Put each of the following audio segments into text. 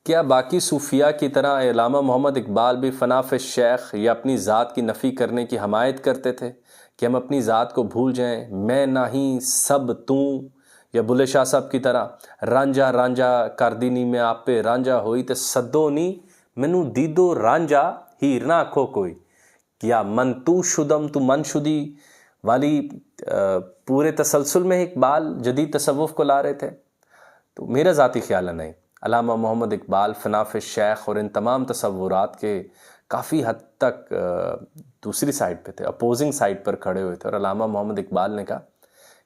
کیا باقی صوفیاء کی طرح علامہ محمد اقبال بھی فنا فی الشیخ یا اپنی ذات کی نفی کرنے کی حمایت کرتے تھے کہ ہم اپنی ذات کو بھول جائیں؟ میں نہیں سب تو، یا بلے شاہ صاحب کی طرح رانجا رانجا کردینی میں آپ پہ رانجا ہوئی تے سدو نی مینو دیدو رانجا ہیر نہ آکھو کوئی، کیا من تو شدم تو من شدی والی پورے تسلسل میں اقبال جدید تصوف کو لا رہے تھے؟ تو میرا ذاتی خیال ہے نہیں، علامہ محمد اقبال فنا فی الشیخ اور ان تمام تصورات کے کافی حد تک دوسری سائڈ پہ تھے، اپوزنگ سائڈ پر کھڑے ہوئے تھے، اور علامہ محمد اقبال نے کہا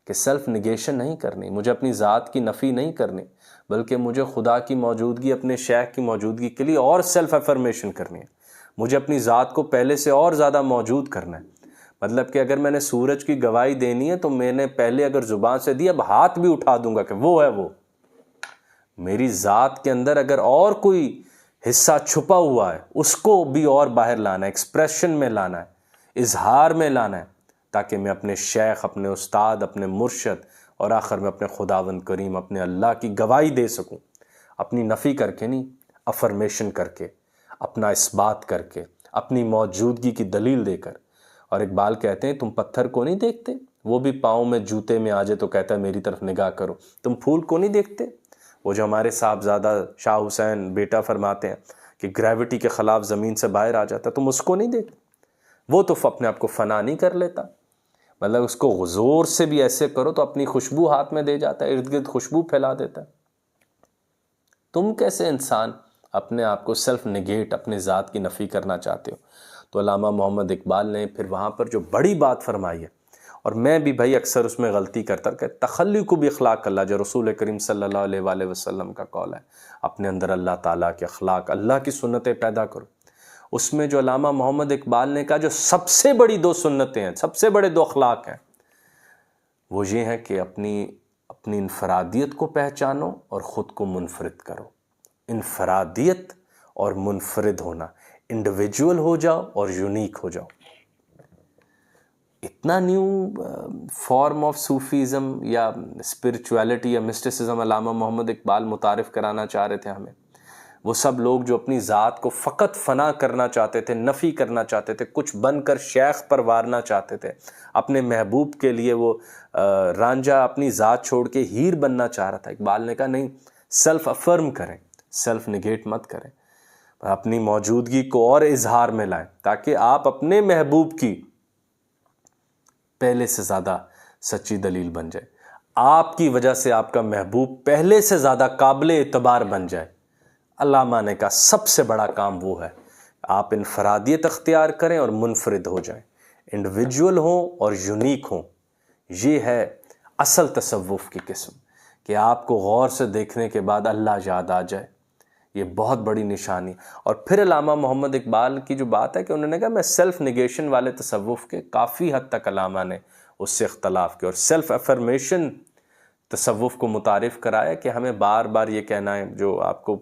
کہ سیلف نگیشن نہیں کرنی، مجھے اپنی ذات کی نفی نہیں کرنی، بلکہ مجھے خدا کی موجودگی، اپنے شیخ کی موجودگی کے لیے اور سیلف افرمیشن کرنی ہے، مجھے اپنی ذات کو پہلے سے اور زیادہ موجود کرنا ہے۔ مطلب کہ اگر میں نے سورج کی گواہی دینی ہے تو میں نے پہلے اگر زبان سے دی، اب ہاتھ بھی اٹھا دوں گا کہ وہ ہے وہ۔ میری ذات کے اندر اگر اور کوئی حصہ چھپا ہوا ہے اس کو بھی اور باہر لانا ہے، ایکسپریشن میں لانا ہے، اظہار میں لانا ہے، تاکہ میں اپنے شیخ، اپنے استاد، اپنے مرشد اور آخر میں اپنے خداوند کریم، اپنے اللہ کی گواہی دے سکوں، اپنی نفی کر کے نہیں، افرمیشن کر کے، اپنا اثبات کر کے، اپنی موجودگی کی دلیل دے کر۔ اور اقبال کہتے ہیں تم پتھر کو نہیں دیکھتے، وہ بھی پاؤں میں جوتے میں آ جائے تو کہتا ہے میری طرف نگاہ کرو، تم پھول کو نہیں دیکھتے، وہ جو ہمارے صاحبزادہ شاہ حسین بیٹا فرماتے ہیں کہ گریوٹی کے خلاف زمین سے باہر آ جاتا ہے، تم اس کو نہیں دیکھتے، وہ تو اپنے آپ کو فنا نہیں کر لیتا، مطلب اس کو زور سے بھی ایسے کرو تو اپنی خوشبو ہاتھ میں دے جاتا ہے، ارد گرد خوشبو پھیلا دیتا ہے۔ تم کیسے انسان اپنے آپ کو سیلف نگیٹ، اپنے ذات کی نفی کرنا چاہتے ہو؟ تو علامہ محمد اقبال نے پھر وہاں پر جو بڑی بات فرمائی ہے، اور میں بھی بھائی اکثر اس میں غلطی کرتا کہ تخلی کو بھی اخلاق اللہ، جو رسول کریم صلی اللہ علیہ وآلہ وسلم کا قول ہے، اپنے اندر اللہ تعالیٰ کے اخلاق، اللہ کی سنتیں پیدا کرو۔ اس میں جو علامہ محمد اقبال نے کہا جو سب سے بڑی دو سنتیں ہیں، سب سے بڑے دو اخلاق ہیں، وہ یہ ہیں کہ اپنی انفرادیت کو پہچانو اور خود کو منفرد کرو۔ انفرادیت اور منفرد ہونا، انڈیویجول ہو جاؤ اور یونیک ہو جاؤ۔ اتنا نیو فارم آف صوفیزم یا اسپرچویلٹی یا مسٹسزم علامہ محمد اقبال متعارف کرانا چاہ رہے تھے ہمیں۔ وہ سب لوگ جو اپنی ذات کو فقط فنا کرنا چاہتے تھے، نفی کرنا چاہتے تھے، کچھ بن کر شیخ پر وارنا چاہتے تھے، اپنے محبوب کے لیے وہ رانجھا اپنی ذات چھوڑ کے ہیر بننا چاہ رہا تھا۔ اقبال نے کہا نہیں، سیلف افرم کریں، سیلف نگیٹ مت کریں، اپنی موجودگی کو اور اظہار میں لائیں، تاکہ آپ اپنے محبوب کی پہلے سے زیادہ سچی دلیل بن جائے، آپ کی وجہ سے آپ کا محبوب پہلے سے زیادہ قابل اعتبار بن جائے۔ علامہ نے کہا سب سے بڑا کام وہ ہے، آپ انفرادیت اختیار کریں اور منفرد ہو جائیں، انڈیویجول ہوں اور یونیک ہوں۔ یہ ہے اصل تصوف کی قسم، کہ آپ کو غور سے دیکھنے کے بعد اللہ یاد آ جائے، یہ بہت بڑی نشانی۔ اور پھر علامہ محمد اقبال کی جو بات ہے کہ انہوں نے کہا میں سیلف نگیشن والے تصوف کے کافی حد تک علامہ نے اس سے اختلاف کیا، اور سیلف افرمیشن تصوف کو متعارف کرایا کہ ہمیں بار بار یہ کہنا ہے جو آپ کو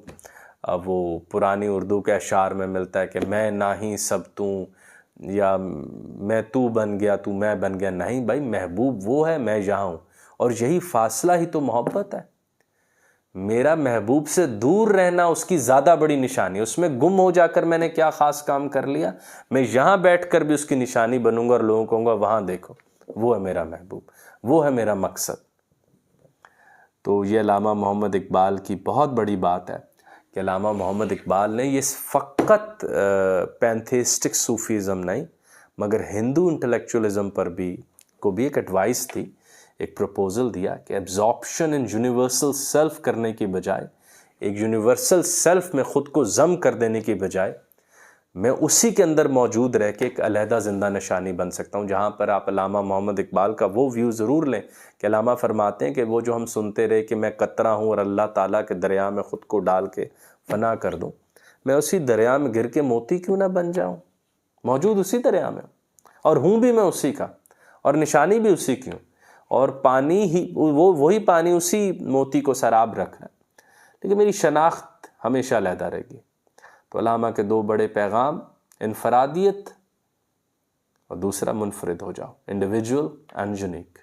وہ پرانی اردو کے اشعار میں ملتا ہے کہ میں نہ ہی سب تو، یا میں تو بن گیا تو میں بن گیا۔ نہیں بھائی، محبوب وہ ہے، میں یہاں ہوں، اور یہی فاصلہ ہی تو محبت ہے۔ میرا محبوب سے دور رہنا اس کی زیادہ بڑی نشانی، اس میں گم ہو جا کر میں نے کیا خاص کام کر لیا، میں یہاں بیٹھ کر بھی اس کی نشانی بنوں گا اور لوگوں کو کہوں گا وہاں دیکھو، وہ ہے میرا محبوب، وہ ہے میرا مقصد۔ تو یہ علامہ محمد اقبال کی بہت بڑی بات ہے کہ علامہ محمد اقبال نے یہ فقط پینتھیسٹک صوفیزم نہیں، مگر ہندو انٹلیکچولی پر بھی ایک ایڈوائس تھی، ایک پروپوزل دیا کہ ایبزارپشن ان یونیورسل سیلف کرنے کی بجائے، ایک یونیورسل سیلف میں خود کو ضم کر دینے کی بجائے، میں اسی کے اندر موجود رہ کے ایک علیحدہ زندہ نشانی بن سکتا ہوں۔ جہاں پر آپ علامہ محمد اقبال کا وہ ویو ضرور لیں کہ علامہ فرماتے ہیں کہ وہ جو ہم سنتے رہے کہ میں قطرہ ہوں اور اللہ تعالیٰ کے دریا میں خود کو ڈال کے فنا کر دوں، میں اسی دریا میں گر کے موتی کیوں نہ بن جاؤں، موجود اسی دریا میں، اور ہوں بھی میں اسی کا، اور نشانی بھی اسی کی ہوں، اور پانی ہی وہی پانی اسی موتی کو سراب رکھ رہا ہے، لیکن میری شناخت ہمیشہ علیحدہ رہے گی۔ تو علامہ کے دو بڑے پیغام، انفرادیت اور دوسرا منفرد ہو جاؤ، انڈیویجول اینڈ یونیک۔